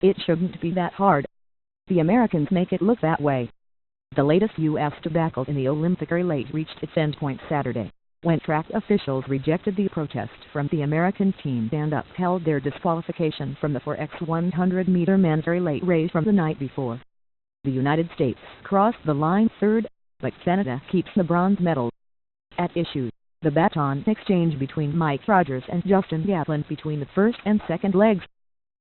It shouldn't be that hard. The Americans make it look that way. The latest U.S. debacle in the Olympic relay reached its endpoint Saturday, when track officials rejected the protest from the American team and upheld their disqualification from the 4x100-meter men's relay race from the night before. The United States crossed the line third, but Canada keeps the bronze medal. At issue, the baton exchange between Mike Rogers and Justin Gatlin between the first and second legs.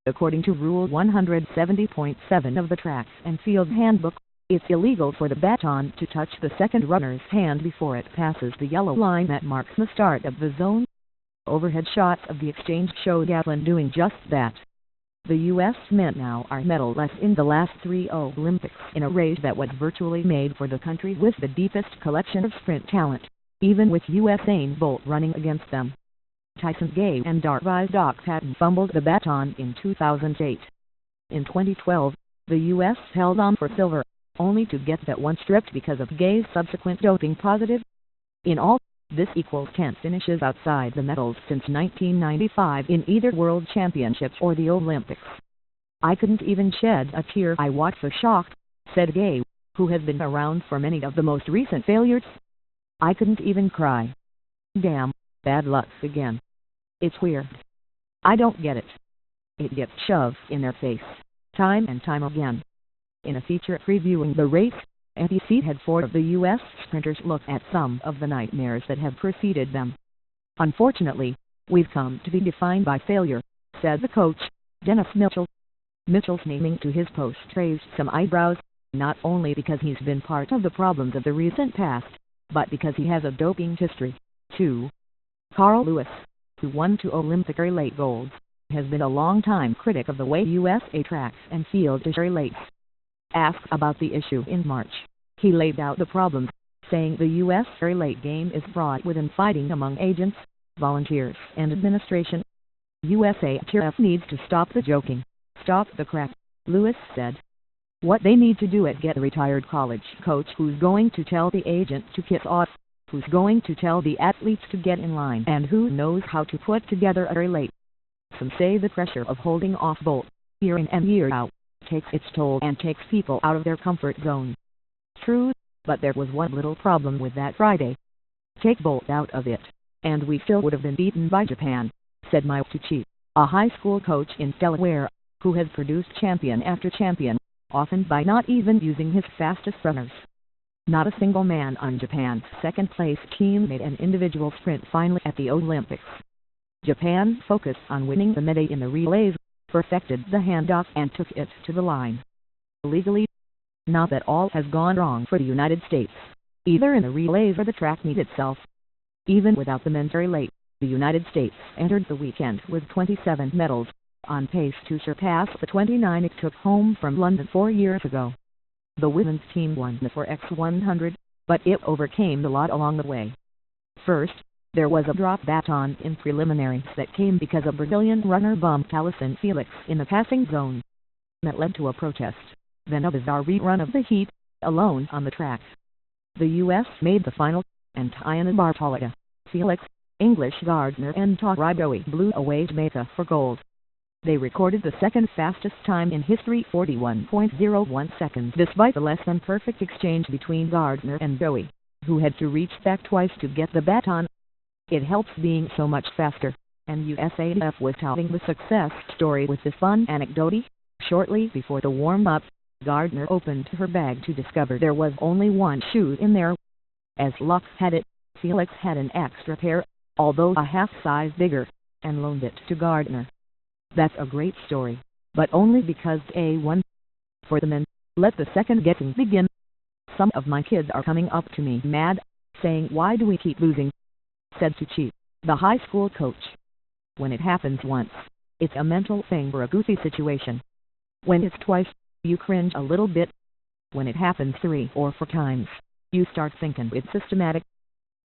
According to Rule 170.7 of the Track and Field Handbook, it's illegal for the baton to touch the second runner's hand before it passes the yellow line that marks the start of the zone. Overhead shots of the exchange show Gatlin doing just that. The U.S. men now are medal-less in the last 3 Olympics in a race that was virtually made for the country with the deepest collection of sprint talent, even with Usain Bolt running against them. Tyson Gay and Darby's Doc Patton fumbled the baton in 2008. In 2012, the U.S. held on for silver, only to get that one stripped because of Gay's subsequent doping positive. In all, this equals 10 finishes outside the medals since 1995 in either World Championships or the Olympics. "I couldn't even shed a tear. I was so shocked," said Gay, who has been around for many of the most recent failures. "I couldn't even cry. Damn, bad luck again. It's weird. I don't get it. It gets shoved in their face, time and time again." In a feature previewing the race, NBC had 4 of the U.S. sprinters look at some of the nightmares that have preceded them. "Unfortunately, we've come to be defined by failure," said the coach, Dennis Mitchell. Mitchell's naming to his post raised some eyebrows, not only because he's been part of the problems of the recent past, but because he has a doping history, too. Carl Lewis, who won 2 Olympic relay golds, has been a long-time critic of the way USA tracks and field relays. Asked about the issue in March, he laid out the problems, saying the U.S. relay game is fraught with infighting among agents, volunteers and administration. USATF needs to stop the joking, stop the crap, Lewis said. What they need to do is get a retired college coach who's going to tell the agent to kiss off, who's going to tell the athletes to get in line, and who knows how to put together a relay. Some say the pressure of holding off Bolt, year in and year out, takes its toll and takes people out of their comfort zone. True, but there was one little problem with that Friday. Take Bolt out of it, and we still would have been beaten by Japan, said Mike Tucci, a high school coach in Delaware, who has produced champion after champion, often by not even using his fastest runners. Not a single man on Japan's second-place team made an individual sprint final at the Olympics. Japan focused on winning the medal in the relays, perfected the handoff and took it to the line. Legally, not that all has gone wrong for the United States, either in the relays or the track meet itself. Even without the men's relay, the United States entered the weekend with 27 medals, on pace to surpass the 29 it took home from London 4 years ago. The women's team won the 4x100, but it overcame the lot along the way. First, there was a drop baton in preliminaries that came because a Brazilian runner bumped Allyson Felix in the passing zone. That led to a protest, then a bizarre rerun of the heat, alone on the track. The U.S. made the final, and Tiana Bartoletta, Felix, English Gardner and Torigoe blew away Jamaica for gold. They recorded the second fastest time in history, 41.01 seconds, despite the less than perfect exchange between Gardner and Bowie, who had to reach back twice to get the baton. It helps being so much faster, and USAF was touting the success story with this fun anecdote. Shortly before the warm-up, Gardner opened her bag to discover there was only one shoe in there. As luck had it, Felix had an extra pair, although a half size bigger, and loaned it to Gardner. That's a great story, but only because A won. For the men, let the second guessing begin. Some of my kids are coming up to me mad, saying why do we keep losing, said Tucci, the high school coach. When it happens once, it's a mental thing or a goofy situation. When it's twice, you cringe a little bit. When it happens 3 or 4 times, you start thinking it's systematic.